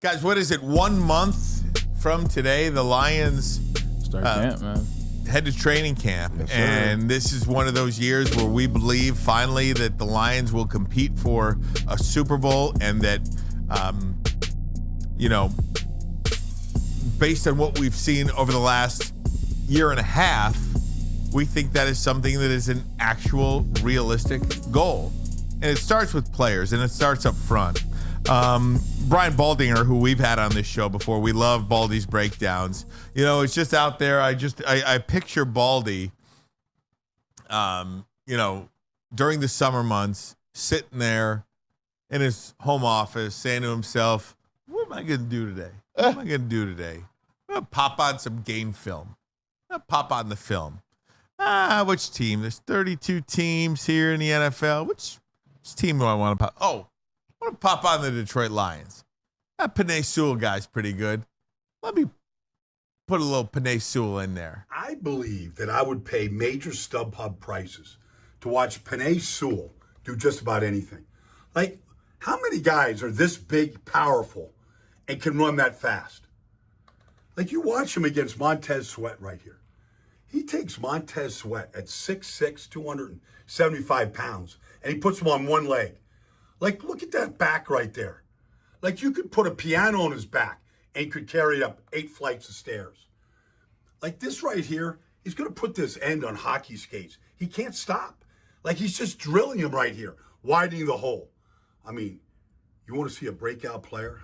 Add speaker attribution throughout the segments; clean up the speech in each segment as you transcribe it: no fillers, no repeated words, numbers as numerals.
Speaker 1: Guys, what is it? 1 month from today, the Lions
Speaker 2: start camp, man.
Speaker 1: Head to training camp.
Speaker 3: Yes,
Speaker 1: and this is one of those years where we believe finally that the Lions will compete for a Super Bowl and that, based on what we've seen over the last year and a half, we think that is something that is an actual realistic goal. And it starts with players, and it starts up front. Brian Baldinger, who we've had on this show before, we love Baldy's breakdowns. It's just out there. I picture Baldy, during the summer months, sitting there in his home office saying to himself, what am I going to do today? What am I going to do today? I'm going to pop on some game film. I'm going to pop on the film. Which team? There's 32 teams here in the NFL. Which team do I want to pop? Oh, I want to pop on the Detroit Lions. That Penei Sewell guy's pretty good. Let me put a little Penei Sewell in there.
Speaker 3: I believe that I would pay major StubHub prices to watch Penei Sewell do just about anything. Like, how many guys are this big, powerful, and can run that fast? Like, you watch him against Montez Sweat right here. He takes Montez Sweat at 6'6", 275 pounds, and he puts him on one leg. Like, look at that back right there. Like, you could put a piano on his back and could carry it up 8 flights of stairs. Like this right here, he's going to put this end on hockey skates. He can't stop. Like, he's just drilling him right here, widening the hole. I mean, you want to see a breakout player?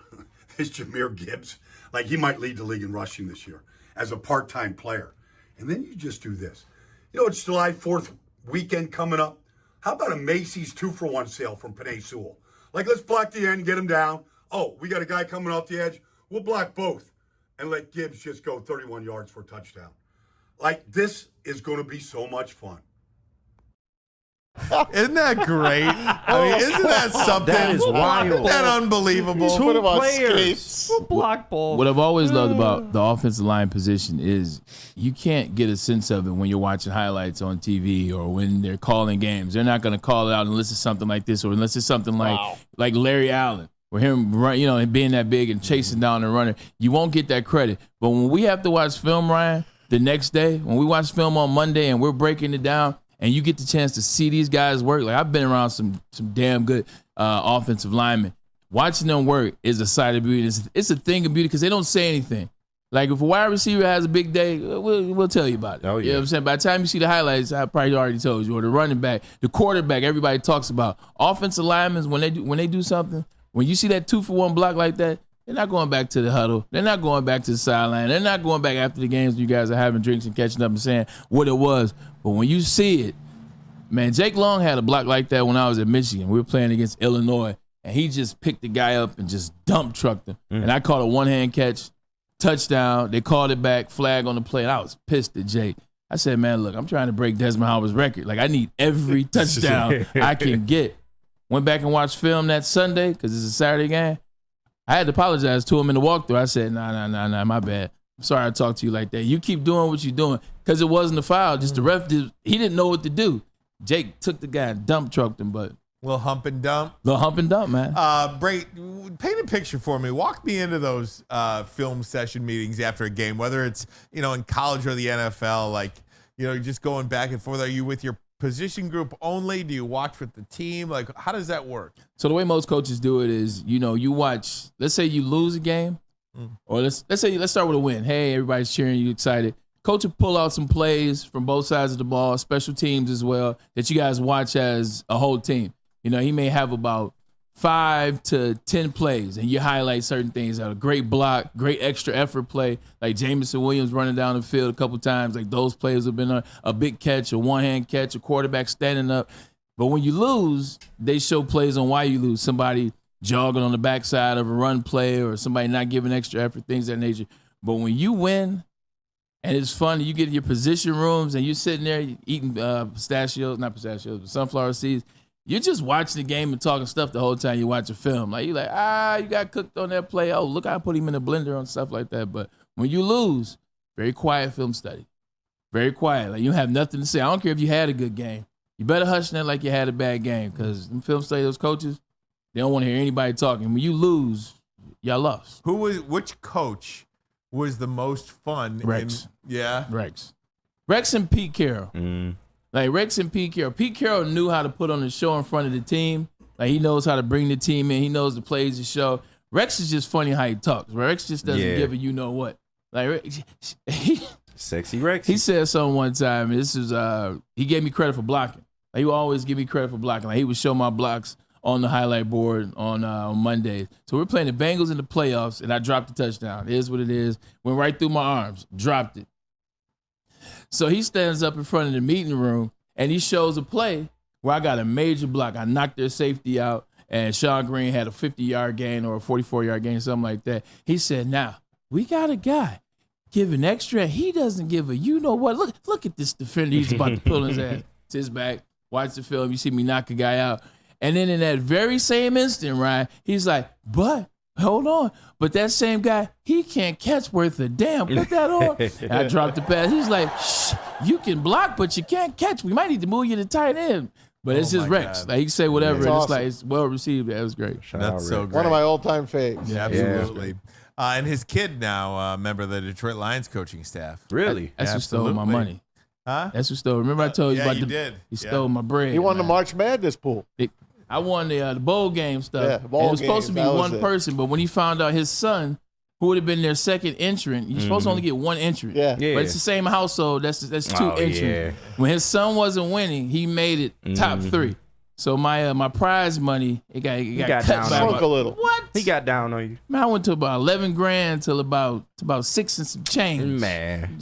Speaker 3: This Jahmyr Gibbs. Like, he might lead the league in rushing this year as a part-time player. And then you just do this. It's July 4th weekend coming up. How about a Macy's 2-for-1 sale from Penei Sewell? Like, let's block the end, get him down. Oh, we got a guy coming off the edge. We'll block both and let Gibbs just go 31 yards for a touchdown. Like, this is going to be so much fun.
Speaker 1: Isn't that great? Isn't that something?
Speaker 4: That is wild.
Speaker 1: Isn't that unbelievable?
Speaker 4: Two players. Block ball.
Speaker 2: What I've always loved about the offensive line position is you can't get a sense of it when you're watching highlights on TV or when they're calling games. They're not going to call it out unless it's something like this or unless it's something like Larry Allen, where him run, and being that big and chasing down the runner. You won't get that credit. But when we have to watch film, Ryan, the next day, when we watch film on Monday and we're breaking it down, and you get the chance to see these guys work. Like, I've been around some damn good offensive linemen. Watching them work is a sight of beauty. It's a thing of beauty because they don't say anything. Like, if a wide receiver has a big day, we'll tell you about it.
Speaker 4: Oh, yeah.
Speaker 2: You know what I'm saying? By the time you see the highlights, I probably already told you. Or the running back, the quarterback, everybody talks about. Offensive linemen, when they do something, when you see that 2-for-1 block like that, they're not going back to the huddle. They're not going back to the sideline. They're not going back after the games you guys are having drinks and catching up and saying what it was. But when you see it, man, Jake Long had a block like that when I was at Michigan. We were playing against Illinois, and he just picked the guy up and just dump trucked him. And I caught a one-hand catch, touchdown. They called it back, flag on the play, and I was pissed at Jake. I said, man, look, I'm trying to break Desmond Howard's record. Like, I need every touchdown I can get. Went back and watched film that Sunday because it's a Saturday game. I had to apologize to him in the walkthrough. I said, nah, my bad. I'm sorry I talked to you like that. You keep doing what you're doing because it wasn't a foul. Just the ref, he didn't know what to do. Jake took the guy and dump trucked him, but
Speaker 1: Little hump and dump.
Speaker 2: Man.
Speaker 1: Bray, paint a picture for me. Walk me into those film session meetings after a game, whether it's, in college or the NFL, like, just going back and forth. Are you with your position group only? Do you watch with the team? Like, how does that work?
Speaker 2: So the way most coaches do it is, you watch, let's say you lose a game, or let's start with a win. Hey, everybody's cheering, you excited. Coach will pull out some plays from both sides of the ball, special teams as well, that you guys watch as a whole team. He may have about 5 to 10 plays, and you highlight certain things. A great block, great extra effort play, like Jamison Williams running down the field a couple times. Like, those plays have been a big catch, a one-hand catch, a quarterback standing up. But when you lose, they show plays on why you lose. Somebody jogging on the backside of a run play or somebody not giving extra effort, things of that nature. But when you win, and it's fun, you get in your position rooms and you're sitting there eating sunflower seeds. You're just watching the game and talking stuff the whole time you watch a film. Like, you're like, you got cooked on that play. Oh, look, I put him in the blender and stuff like that. But when you lose, very quiet film study. Very quiet. Like, you have nothing to say. I don't care if you had a good game. You better hush that like you had a bad game, because in film study, those coaches, they don't want to hear anybody talking. When you lose, y'all lost.
Speaker 1: Which coach was the most fun?
Speaker 2: Rex.
Speaker 1: Yeah.
Speaker 2: Rex and Pete Carroll. Like Rex and Pete Carroll. Pete Carroll knew how to put on the show in front of the team. Like he knows how to bring the team in. He knows the plays to show. Rex is just funny how he talks. Rex just doesn't give a you know what. Like
Speaker 5: Sexy Rex.
Speaker 2: He said something one time. This is he gave me credit for blocking. Like, he would always give me credit for blocking. Like he would show my blocks on the highlight board on Mondays. So we're playing the Bengals in the playoffs, and I dropped the touchdown. It is what it is. Went right through my arms. Dropped it. So he stands up in front of the meeting room, and he shows a play where I got a major block. I knocked their safety out, and Sean Green had a 50-yard gain or a 44-yard gain, something like that. He said, now, we got a guy giving extra. He doesn't give a you-know-what. Look at this defender. He's about to pull his ass to his back. Watch the film. You see me knock a guy out. And then in that very same instant, Ryan, he's like, but hold on. But that same guy, he can't catch worth a damn. Put that on. And I dropped the pass. He's like, shh, you can block, but you can't catch. We might need to move you to tight end. But it's just Rex.
Speaker 1: God.
Speaker 2: Like, he can say whatever.
Speaker 6: That's
Speaker 2: and
Speaker 6: awesome.
Speaker 2: It's like, it's well received. That was great.
Speaker 1: That's so great.
Speaker 6: One of my all-time faves.
Speaker 1: Yeah, absolutely. And his kid now, member of the Detroit Lions coaching staff.
Speaker 5: Really?
Speaker 2: That's who stole my money.
Speaker 1: Huh?
Speaker 2: That's who stole. Remember I told you about
Speaker 1: you
Speaker 2: the.
Speaker 1: did.
Speaker 2: He stole my bread.
Speaker 6: He won the
Speaker 2: man.
Speaker 6: March Madness pool.
Speaker 2: I won the bowl game stuff.
Speaker 6: Yeah, bowl
Speaker 2: and it was supposed to be
Speaker 6: games, that
Speaker 2: one
Speaker 6: was it.
Speaker 2: person, but when he found out his son, who would have been their second entrant, you're supposed to only get one entrant.
Speaker 6: Yeah.
Speaker 5: Yeah.
Speaker 2: But it's the same household. That's two entrants.
Speaker 5: Yeah.
Speaker 2: When his son wasn't winning, he made it top three. So my prize money it got
Speaker 5: got
Speaker 2: cut
Speaker 5: down
Speaker 2: by
Speaker 5: on
Speaker 6: Shrunk a little.
Speaker 2: what?
Speaker 5: He got down on you.
Speaker 2: Man, I went to about 11 grand till about 6 and some change.
Speaker 5: Man.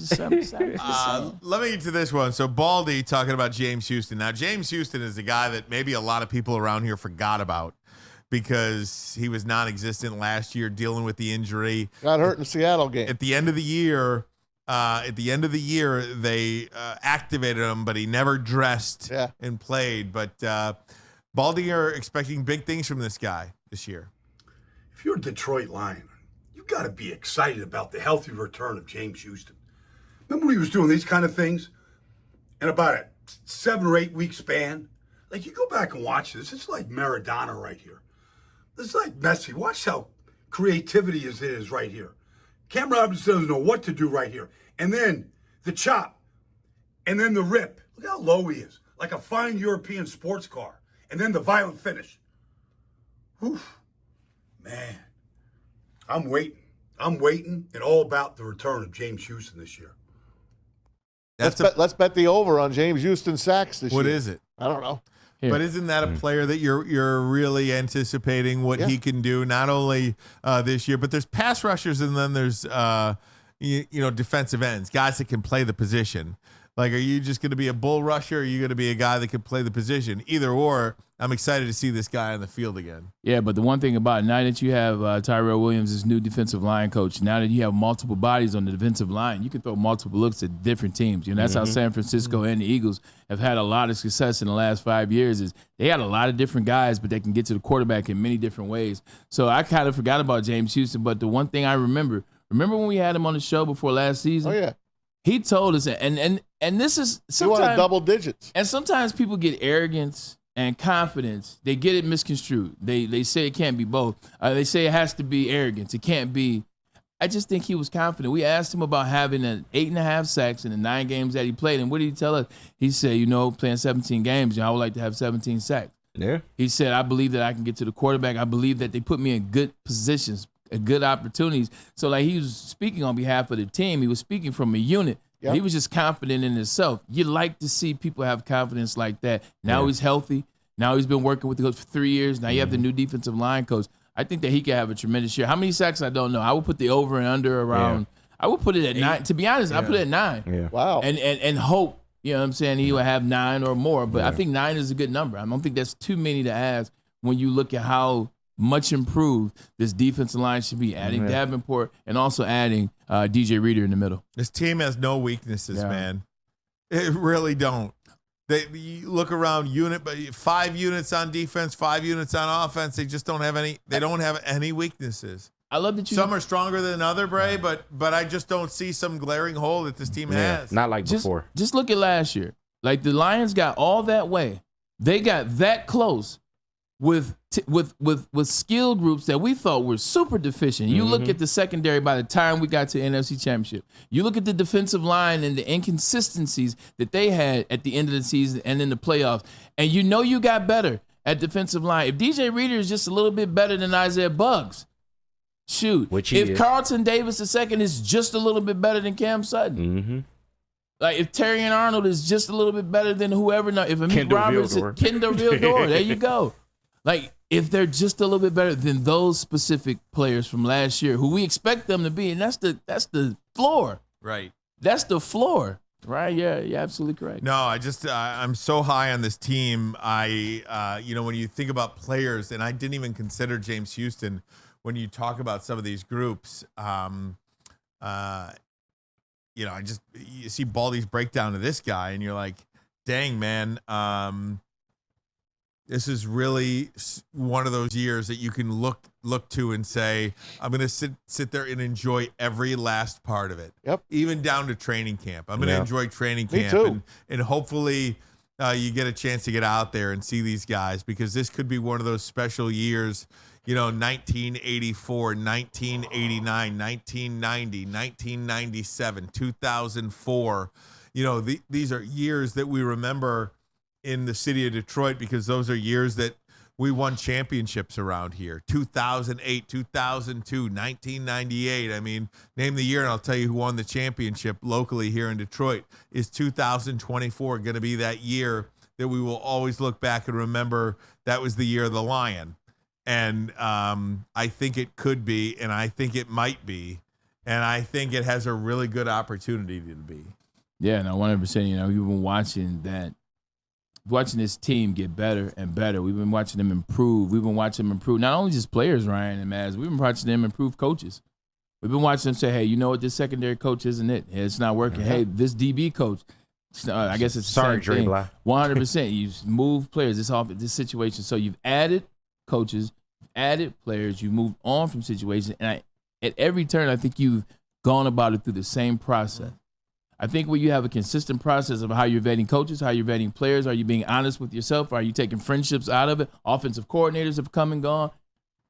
Speaker 1: Let me get to this one. So Baldy talking about James Houston. Now, James Houston is a guy that maybe a lot of people around here forgot about because he was non-existent last year dealing with the injury.
Speaker 6: Got hurt in the Seattle game.
Speaker 1: At the end of the year, they activated him, but he never dressed and played. But Baldy are expecting big things from this guy this year.
Speaker 3: If you're a Detroit Lion, you got to be excited about the healthy return of James Houston. Remember when he was doing these kind of things in about a 7 or 8 week span? Like, you go back and watch this. It's like Maradona right here. It's like Messi. Watch how creativity is right here. Cam Robinson doesn't know what to do right here. And then the chop. And then the rip. Look how low he is. Like a fine European sports car. And then the violent finish. Whew. Man. I'm waiting and all about the return of James Houston this year.
Speaker 6: Let's bet the over on James Houston sacks this year.
Speaker 1: What is it?
Speaker 6: I don't know.
Speaker 2: Yeah.
Speaker 1: But isn't that a player that you're really anticipating what he can do not only this year, but there's pass rushers and then there's defensive ends, guys that can play the position. Like, are you just going to be a bull rusher or are you going to be a guy that can play the position? Either or, I'm excited to see this guy on the field again.
Speaker 2: Yeah, but the one thing about it, now that you have Tyrell Williams as new defensive line coach, now that you have multiple bodies on the defensive line, you can throw multiple looks at different teams. You know, that's how San Francisco and the Eagles have had a lot of success in the last 5 years is they got a lot of different guys, but they can get to the quarterback in many different ways. So I kind of forgot about James Houston, but the one thing I remember when we had him on the show before last season?
Speaker 6: Oh, yeah.
Speaker 2: He told us, and this is
Speaker 6: He wanted
Speaker 2: sometimes
Speaker 6: double digits.
Speaker 2: and sometimes people get arrogance and confidence. They get it misconstrued. They say it can't be both. They say it has to be arrogance. It can't be. I just think he was confident. We asked him about having an 8.5 sacks in the 9 games that he played, and what did he tell us? He said, playing 17 games, I would like to have 17 sacks.
Speaker 5: Yeah.
Speaker 2: He said, I believe that I can get to the quarterback. I believe that they put me in good positions, good opportunities. So, like, he was speaking on behalf of the team. He was speaking from a unit.
Speaker 6: Yep.
Speaker 2: He was just confident in himself. You like to see people have confidence like that. Now he's healthy. Now he's been working with the coach for 3 years. Now you have the new defensive line coach. I think that he could have a tremendous year. How many sacks? I don't know. I would put the over and under around. I would put it at 9. To be honest, I put it at 9.
Speaker 5: Yeah.
Speaker 6: Wow.
Speaker 2: And hope, you know what I'm saying, he will have 9 or more. But I think 9 is a good number. I don't think that's too many to ask when you look at how much improved this defensive line should be, adding Davenport and also adding DJ Reader in the middle.
Speaker 1: This team has no weaknesses, man. It really don't. You look around 5 units on defense, 5 units on offense. They just don't have any. They don't have any weaknesses.
Speaker 2: I love that you.
Speaker 1: Some are stronger than other, Bray, but I just don't see some glaring hole that this team has.
Speaker 5: Not like before.
Speaker 2: Just look at last year. Like the Lions got all that way. They got that close. with skill groups that we thought were super deficient. You look at the secondary by the time we got to NFC Championship. You look at the defensive line and the inconsistencies that they had at the end of the season and in the playoffs, and you know you got better at defensive line. If DJ Reader is just a little bit better than Isaiah Buggs, shoot.
Speaker 5: Which he
Speaker 2: if
Speaker 5: is.
Speaker 2: Carlton Davis II is just a little bit better than Cam Sutton. Like if Terrion Arnold is just a little bit better than whoever. Now, if Amik Robertson, Kendall Vildor, there you go. Like if they're just a little bit better than those specific players from last year, who we expect them to be, and that's the floor.
Speaker 1: Right.
Speaker 2: That's the floor. Right? Yeah, you're absolutely correct.
Speaker 1: No, I'm so high on this team. When you think about players, and I didn't even consider James Houston when you talk about some of these groups. You see Baldy's breakdown of this guy, and you're like, dang, man, this is really one of those years that you can look to and say, I'm going to sit there and enjoy every last part of it.
Speaker 6: Yep.
Speaker 1: Even down to training camp. I'm going to enjoy training
Speaker 6: Me
Speaker 1: camp.
Speaker 6: too.
Speaker 1: And hopefully you get a chance to get out there and see these guys, because this could be one of those special years. 1984, 1989, 1990, 1997, 2004. These are years that we remember in the city of Detroit, because those are years that we won championships around here. 2008, 2002, 1998. I mean, name the year and I'll tell you who won the championship locally here in Detroit. Is 2024 going to be that year that we will always look back and remember that was the year of the Lion? And I think it could be, and I think it might be, and I think it has a really good opportunity to be.
Speaker 2: Yeah, no, 100%. We've been watching this team get better and better. We've been watching them improve. We've been watching them improve, not only just players, Ryan and Maz, we've been watching them improve coaches. We've been watching them say, hey, you know what, this secondary coach isn't it. It's not working. Hey, this DB coach, I guess it's the same thing. 100%. You've moved players, this situation. So you've added coaches, added players, you moved on from situations, and at every turn, I think you've gone about it through the same process. I think when you have a consistent process of how you're vetting coaches, how you're vetting players, are you being honest with yourself? Are you taking friendships out of it? Offensive coordinators have come and gone.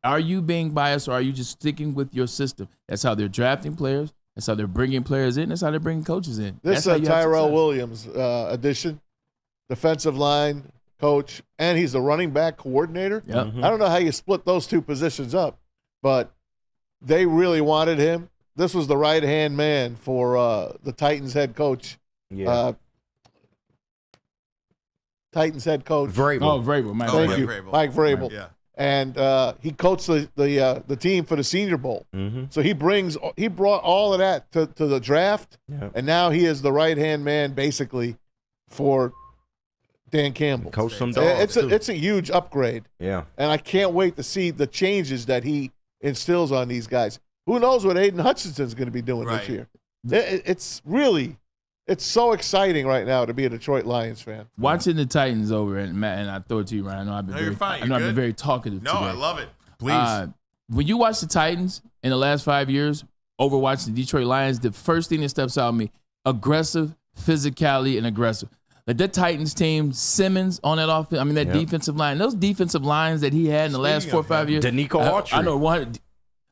Speaker 2: Are you being biased, or are you just sticking with your system? That's how they're drafting players. That's how they're bringing players in. That's how they're bringing coaches in.
Speaker 6: This Tyrell Williams addition, defensive line coach, and he's the running back coordinator.
Speaker 2: Yep.
Speaker 6: I don't know how you split those two positions up, but they really wanted him. This was the right-hand man for the Titans head coach.
Speaker 5: Yeah.
Speaker 6: Titans head coach.
Speaker 5: Vrabel.
Speaker 2: Oh, Vrabel.
Speaker 6: Thank you, Mike Vrabel.
Speaker 1: Yeah.
Speaker 6: And he coached the team for the Senior Bowl. So he brought all of that to the draft, and now he is the right-hand man basically for Dan Campbell.
Speaker 5: Coach some dogs.
Speaker 6: It's a huge upgrade.
Speaker 5: Yeah.
Speaker 6: And I can't wait to see the changes that he instills on these guys. Who knows what Aiden Hutchinson's going to be doing this year? It's so exciting right now to be a Detroit Lions fan.
Speaker 2: Watching the Titans over, and Matt, and I throw it to you, Ryan. I know I've been very talkative today.
Speaker 1: I love it. Please.
Speaker 2: When you watch the Titans in the last 5 years over watching the Detroit Lions, the first thing that steps out at me, aggressive, physicality, and aggressive. Like that Titans team, Simmons on that offense, defensive line, those defensive lines that he had in the last 4 or 5 years.
Speaker 5: Danico Autry.
Speaker 2: I know one.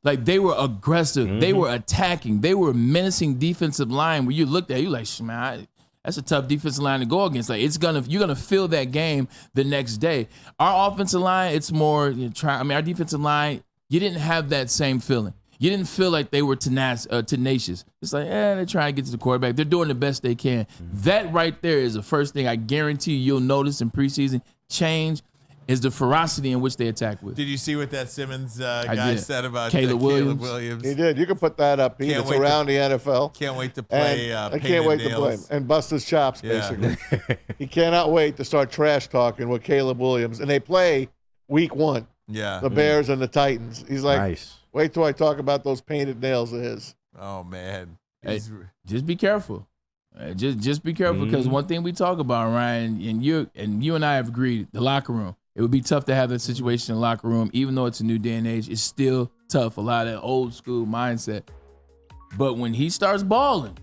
Speaker 2: Like they were aggressive, they were attacking, they were menacing defensive line. Where you looked at, it, you like, man, that's a tough defensive line to go against. Like you're gonna feel that game the next day. Our offensive line, it's more our defensive line, you didn't have that same feeling. You didn't feel like they were tenacious. It's like, they're trying to get to the quarterback. They're doing the best they can. That right there is the first thing I guarantee you'll notice in preseason change is the ferocity in which they attack with.
Speaker 1: Did you see what that Simmons guy said about
Speaker 2: Caleb
Speaker 1: Williams?
Speaker 6: He did. You can put that up. It's around the NFL.
Speaker 1: Can't wait to play.
Speaker 6: I can't wait to play him and bust his chops, basically. He cannot wait to start trash talking with Caleb Williams. And they play week 1.
Speaker 1: Yeah.
Speaker 6: The Bears and the Titans. He's like,
Speaker 5: nice.
Speaker 6: Wait till I talk about those painted nails of his.
Speaker 1: Oh, man.
Speaker 2: Hey, just be careful. Just be careful, because one thing we talk about, Ryan, and you and I have agreed, the locker room. It would be tough to have that situation in the locker room, even though it's a new day and age. It's still tough, a lot of that old school mindset. But when he starts balling,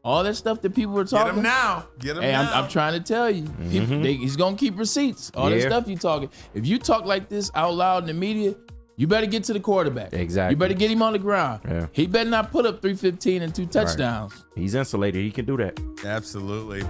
Speaker 2: All that stuff that people were
Speaker 1: Get
Speaker 2: talking.
Speaker 1: him now. Get him
Speaker 2: Hey,
Speaker 1: now.
Speaker 2: I'm trying to tell you, he's gonna keep receipts. All that
Speaker 5: Yeah.
Speaker 2: stuff you talking. If you talk like this out loud in the media, you better get to the quarterback.
Speaker 5: Exactly.
Speaker 2: You better get him on the ground.
Speaker 5: Yeah.
Speaker 2: He better not put up 315 and 2 touchdowns.
Speaker 5: He's insulated. He can do that.
Speaker 1: Absolutely.